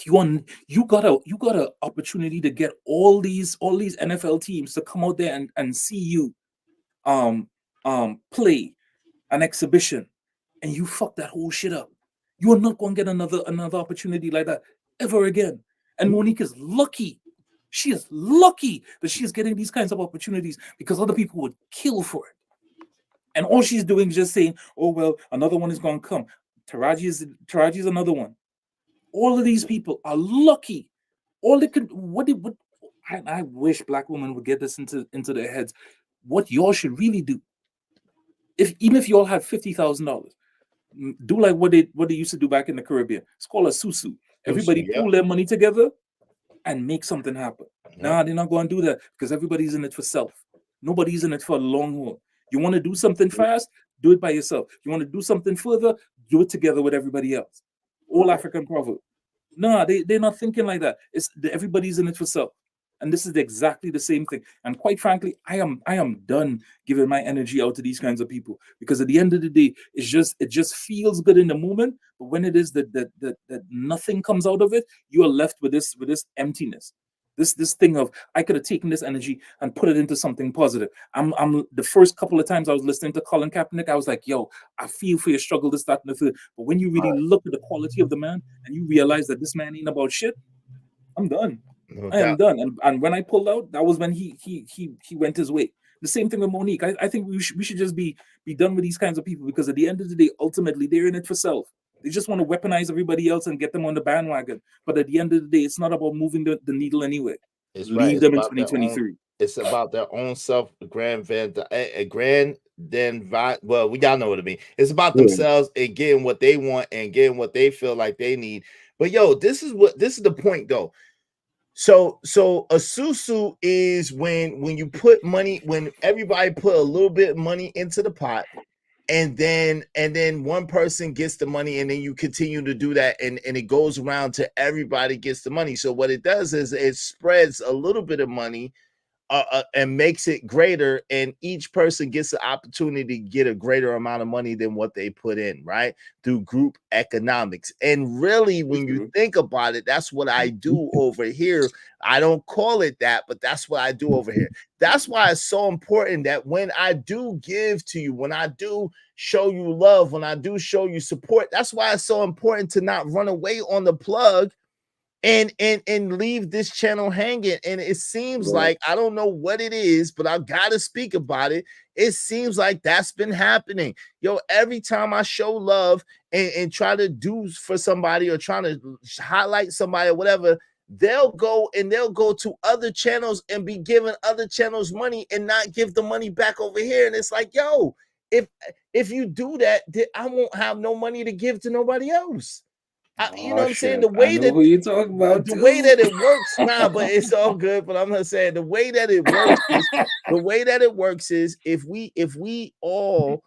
got a opportunity to get all these NFL teams to come out there and see you play an exhibition, and you fuck that whole shit up. You are not going to get another opportunity like that ever again. And Monique is lucky. She is lucky that she is getting these kinds of opportunities because other people would kill for it. And all she's doing is just saying, "Oh well, another one is going to come." Taraji is another one. All of these people are lucky. All they could I wish black women would get this into their heads. What y'all should really do, even if y'all had $50,000, do like what they used to do back in the Caribbean. It's called a susu. Everybody yeah. pool their money together and make something happen. Yeah. Nah, they're not going to do that because everybody's in it for self. Nobody's in it for a long haul. You want to do something fast, do it by yourself. You want to do something further, do it together with everybody else. All African proverb. No, they're not thinking like that. Everybody's in it for self. And this is exactly the same thing. And quite frankly, I am done giving my energy out to these kinds of people because at the end of the day, it just feels good in the moment. But when it is that nothing comes out of it, you are left with this emptiness. This thing of I could have taken this energy and put it into something positive. I'm the first couple of times I was listening to Colin Kaepernick, I was like, yo, I feel for your struggle, this, that, and the third. But when you really look at the quality of the man and you realize that this man ain't about shit, I'm done. I am done. And when I pulled out, that was when he went his way. The same thing with Monique. I think we should just be done with these kinds of people because at the end of the day, ultimately they're in it for self. They just want to weaponize everybody else and get them on the bandwagon. But at the end of the day, it's not about moving the needle anyway. It's Leave them in 2023. It's about their own self. Well, we y'all know what I mean. It's about themselves and getting what they want and getting what they feel like they need. But yo, this is the point though. So a susu is when you put money, when everybody put a little bit of money into the pot. And then one person gets the money, and then you continue to do that, and it goes around to everybody gets the money. So what it does is it spreads a little bit of money and makes it greater, and each person gets the opportunity to get a greater amount of money than what they put in, right? Through group economics. And really, when you think about it, that's what I do over here. I don't call it that, but that's what I do over here. That's why it's so important that when I do give to you, when I do show you love, when I do show you support, that's why it's so important to not run away on the plug and leave this channel hanging. And it seems like, I don't know what it is, but I gotta speak about it. It seems like that's been happening. Yo, every time I show love and try to do for somebody or trying to highlight somebody or whatever, they'll go to other channels and be giving other channels money and not give the money back over here. And it's like, yo, if you do that, I won't have no money to give to nobody else. You know what I'm saying? The way that who you talking about, the way that it works, but it's all good. But I'm not saying the way that it works is if we all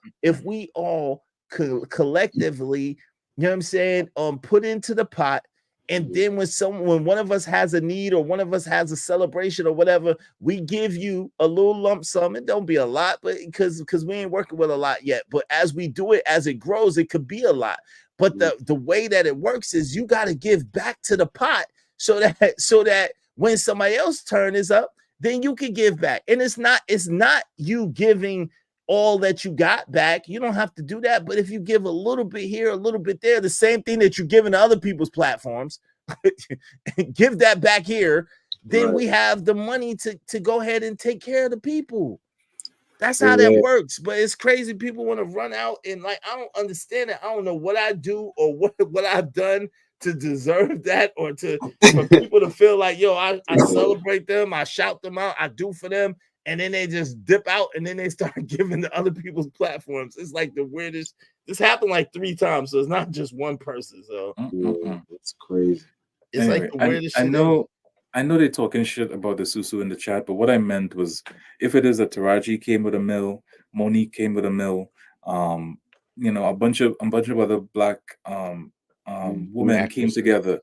collectively, you know what I'm saying, put into the pot. And then when one of us has a need or one of us has a celebration or whatever, we give you a little lump sum. It don't be a lot, but because we ain't working with a lot yet. But as we do it, as it grows, it could be a lot. But the way that it works is you got to give back to the pot so that when somebody else's turn is up, then you can give back. And it's not you giving all that you got back. You don't have to do that. But if you give a little bit here, a little bit there, the same thing that you're giving to other people's platforms, give that back here, then we have the money to go ahead and take care of the people. That's how that works. But it's crazy. People want to run out and like, I don't understand it. I don't know what I do or what I've done to deserve that or for people to feel like, yo, I celebrate them, I shout them out, I do for them, and then they just dip out and then they start giving to other people's platforms. It's like the weirdest. This happened like 3 times, so it's not just one person. So it's crazy. It's anyway, like the weirdest shit. I know they're talking shit about the susu in the chat, but what I meant was if it is that Taraji came with a mill, Monique came with a mill, you know, a bunch of other black women came together.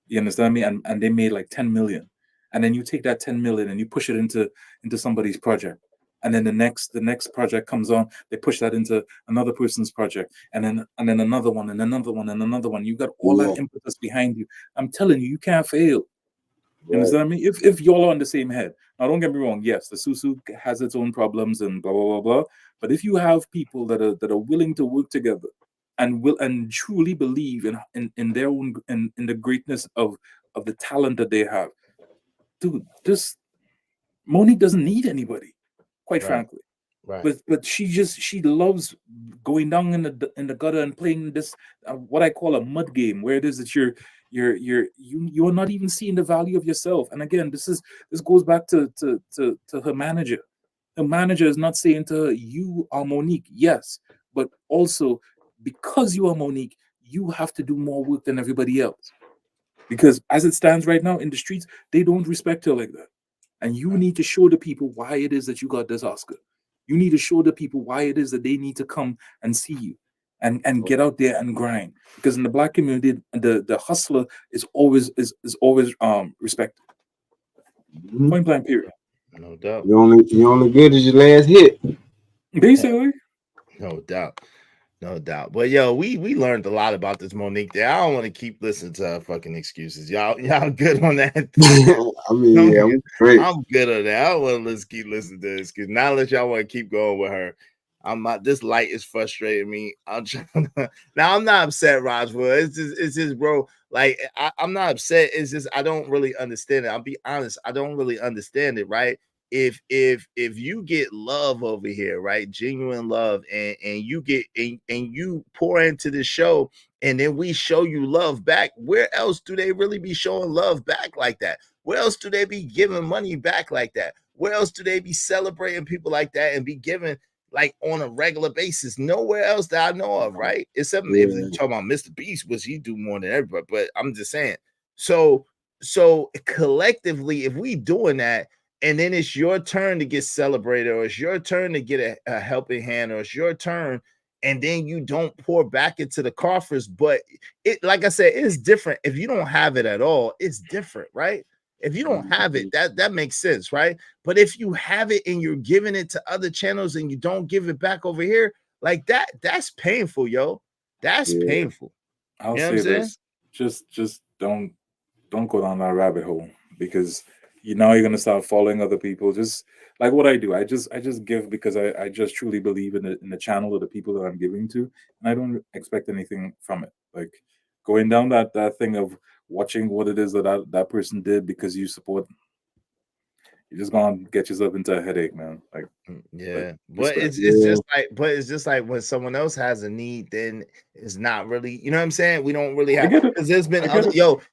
You understand me? And they made like 10 million. And then you take that 10 million and you push it into somebody's project. And then the next project comes on, they push that into another person's project, and then another one, and another one, and another one. You got all that impetus behind you. I'm telling you, you can't fail. You understand what I mean? If y'all are on the same head. Now, don't get me wrong. Yes, the susu has its own problems and blah blah blah blah. But if you have people that are willing to work together and will and truly believe in their own in the greatness of the talent that they have, dude, this Monique doesn't need anybody, quite frankly. Right. But she loves going down in the gutter and playing this what I call a mud game, where it is that you're not even seeing the value of yourself. And again, this goes back to her manager. The manager is not saying to her, "You are Monique," yes, but also because you are Monique, you have to do more work than everybody else. Because as it stands right now in the streets, they don't respect her like that. And you need to show the people why it is that you got this Oscar. You need to show the people why it is that they need to come and see you and get out there and grind. Because in the Black community, the hustler is always respected. Point blank period. No doubt. You only good as your last hit. Basically. No doubt. No doubt. But yo, we learned a lot about this Monique there. I don't want to keep listening to her fucking excuses. Y'all good on that? I mean, yeah, I'm great. I'm good on that. I don't want to keep listening to this because now that y'all want to keep going with her, this light is frustrating me. I'm trying to, now I'm not upset, Roswell. It's just, bro. Like I'm not upset. It's just I don't really understand it. I'll be honest. I don't really understand it, right? If you get love over here, right, genuine love, and you get and you pour into the show, and then we show you love back, where else do they really be showing love back like that? Where else do they be giving money back like that? Where else do they be celebrating people like that and be giving like on a regular basis? Nowhere else that I know of, right? Except if you talk about Mr. Beast, which he do more than everybody, but I'm just saying. So collectively, if we doing that, and then it's your turn to get celebrated, or it's your turn to get a helping hand, or it's your turn, and then you don't pour back into the coffers. But it, like I said, it's different. If you don't have it at all, it's different, right? If you don't have it, that makes sense, right? But if you have it and you're giving it to other channels and you don't give it back over here, like that's painful, yo. That's painful. I'll say this: just don't go down that rabbit hole, because you're gonna start following other people. Just like what I do, I just give because I just truly believe in the channel of the people that I'm giving to, and I don't expect anything from it. Like going down that thing of watching what it is that person did because you support, you're just gonna get yourself into a headache, man. Like but it's just like when someone else has a need, then it's not really, you know what I'm saying? We don't really have, because there's been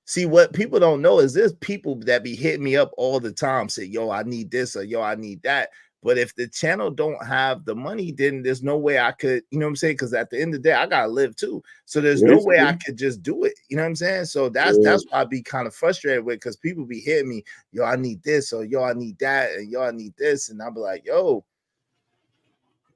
see, what people don't know is there's people that be hitting me up all the time, say, yo, I need this, or yo, I need that. But if the channel don't have the money, then there's no way I could, you know what I'm saying? Because at the end of the day, I gotta live too. So there's no way I could just do it. You know what I'm saying? So that's why I be kind of frustrated with, because people be hitting me, yo, I need this, or yo, I need that, and yo, I need this. And I'll be like, yo,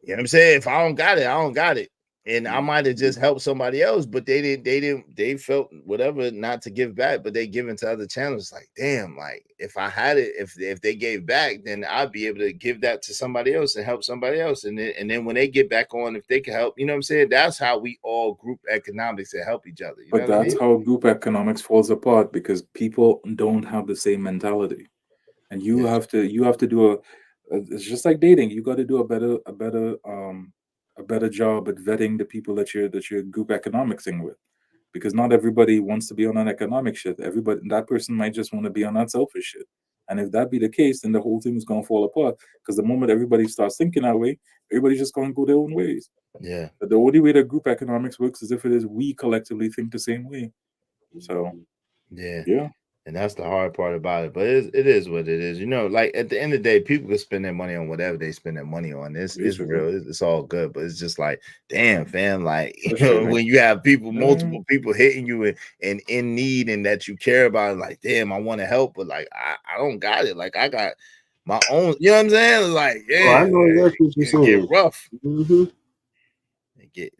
you know what I'm saying? If I don't got it, I don't got it. And I might have just helped somebody else, but they felt whatever not to give back, but they give into other channels. Like, damn, like if I had it, if they gave back, then I'd be able to give that to somebody else and help somebody else. And then when they get back on, if they can help, you know what I'm saying? That's how we all group economics and help each other. But that's how group economics falls apart, because people don't have the same mentality. And you have to do it's just like dating. You got to do a better job at vetting the people that you're group economicsing with, because not everybody wants to be on an economic shit. That person might just want to be on that selfish shit. And if that be the case, then the whole thing is going to fall apart, because the moment everybody starts thinking that way, everybody's just going to go their own ways. Yeah. But the only way that group economics works is if it is we collectively think the same way. So yeah. And that's the hard part about it. But it is what it is. You know, like at the end of the day, people can spend their money on whatever they spend their money on. It's real. It's all good. But it's just like, damn, fam, like, you know, when you have people, multiple people hitting you and in need, and that you care about, like, damn, I want to help, but like, I don't got it. Like, I got my own, you know what I'm saying? Like, I know exactly what you're saying. Get rough.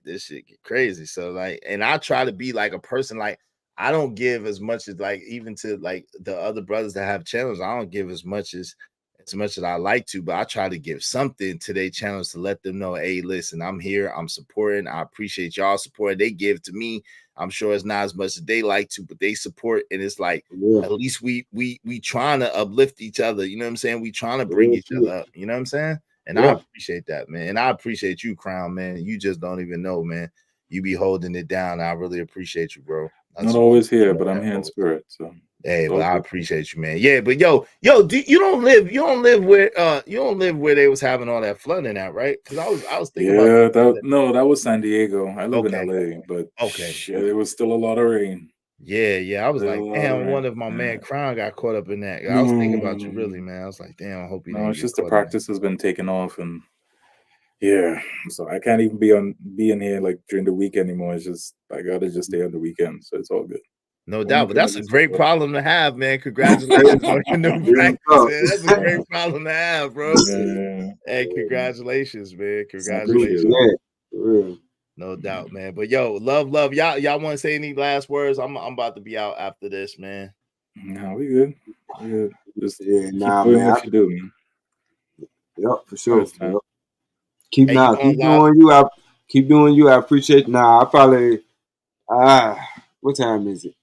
This shit get crazy. So like, and I try to be like a person, like, I don't give as much as, like, even to like the other brothers that have channels, I don't give as much as as much as I like to, but I try to give something to their channels to let them know, hey, listen, I'm here, I'm supporting, I appreciate y'all support. They give to me. I'm sure it's not as much as they like to, but they support, and it's like at least we trying to uplift each other. You know what I'm saying? We trying to bring each other up. You know what I'm saying? And I appreciate that, man. And I appreciate you, Crown, man. You just don't even know, man. You be holding it down. I really appreciate you, bro. Not always here, but I'm here in spirit. So hey, but I appreciate you, man. Yeah, but yo, you don't live where they was having all that flooding at, right? Because I was thinking about that was San Diego. I live in LA, but shit, it was still a lot of rain. Yeah. I was like, damn, I wonder if my man Crown got caught up in that. I was thinking about you, really, man. I was like, damn, I hope he didn't. No, it's just the practice has been taken off, and so I can't even be in here like during the week anymore. It's just I gotta just stay on the weekend, so it's all good. No doubt, but that's a great problem to have, man. Congratulations on your new practice, man. That's a great problem to have, bro. Hey, congratulations, man. Congratulations. No doubt, man. But yo, love. Y'all want to say any last words? I'm about to be out after this, man. No, we good. We good. Just man. What you do, man. Yep, for sure. Keep doing you. Keep doing you. I appreciate. I probably. What time is it?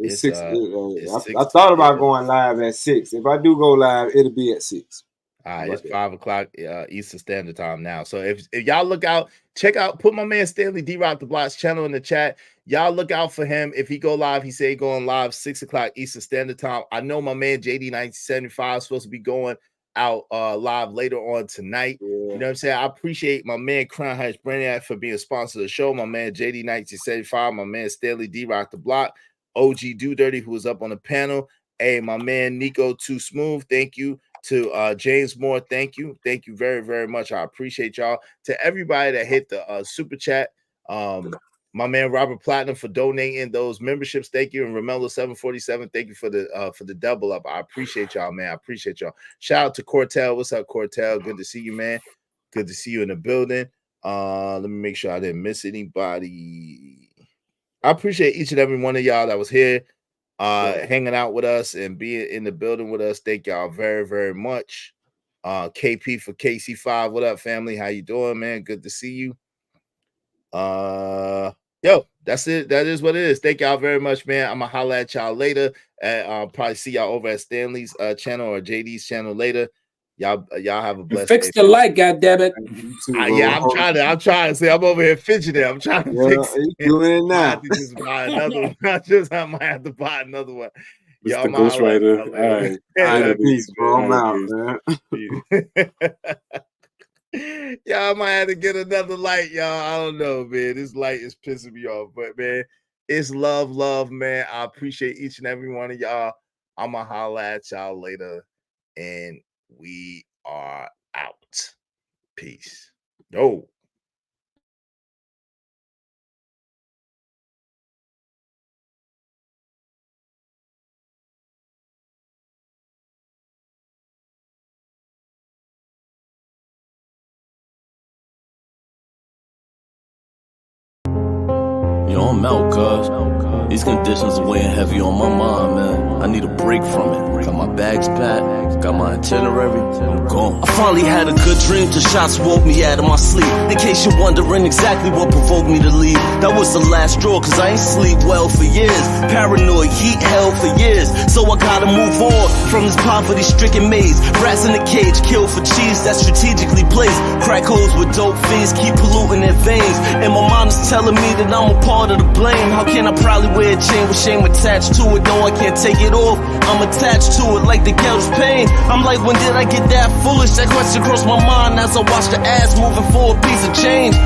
It's 6. I thought about going live at 6. If I do go live, it'll be at 6. All right, it's 5 o'clock Eastern Standard Time now. So if y'all look out, check out, put my man Stanley D-Rock the Block's channel in the chat. Y'all look out for him. If he go live, he say he going live 6 o'clock Eastern Standard Time. I know my man JD 1975 is supposed to be going out live later on tonight. You know what I'm saying? I appreciate my man Crown Heights Brainiac for being a sponsor of the show. My man JD 1975, my man Stanley D-Rock the Block, OG Do Dirty, who was up on the panel. Hey, my man Nico Too Smooth, thank you. To James Moore, thank you very, very much. I appreciate y'all. To everybody that hit the super chat, my man Robert Platinum for donating those memberships, thank you. And Romello 747, thank you for the double up. I appreciate y'all, man. I appreciate y'all. Shout out to Cortel. What's up, Cortel? Good to see you, man. Good to see you in the building. Let me make sure I didn't miss anybody. I appreciate each and every one of y'all that was here. Hanging out with us and being in the building with us. Thank y'all very, very much. KP for KC5. What up, family? How you doing, man? Good to see you. Yo, that's it. That is what it is. Thank y'all very much, man. I'm gonna holla at y'all later. I'll probably see y'all over at Stanley's channel or JD's channel later. Y'all have a blessed fix the light, goddammit. I'm trying to say I'm over here fidgeting. I'm trying to fix it. Doing it now. I have to just buy another one. I might have to buy another one. Mr. Ghostwriter. All right. Peace, bro. I'm out, man. Y'all might have to get another light, y'all. I don't know, man. This light is pissing me off, but man, it's love, man. I appreciate each and every one of y'all. I'm gonna holla at y'all later, and we are out. Peace. Yo. Yo, I'm out, cuz. These conditions are weighing heavy on my mind, man. I need a break from it. Got my bags packed, got my itinerary, I'm gone. I finally had a good dream till shots woke me out of my sleep. In case you're wondering exactly what provoked me to leave, that was the last straw, cause I ain't sleep well for years. Paranoid, heat hell for years. So I gotta move on from this poverty-stricken maze. Rats in a cage, killed for cheese that's strategically placed. Crack holes with dope fiends keep polluting their veins. And my mind is telling me that I'm a part of the blame. How can I proudly wear a chain with shame attached to it? No, I can't take it off. I'm attached to it like the ghetto's pain. I'm like, when did I get that foolish? That question crossed my mind as I watched the ass moving for a piece of change.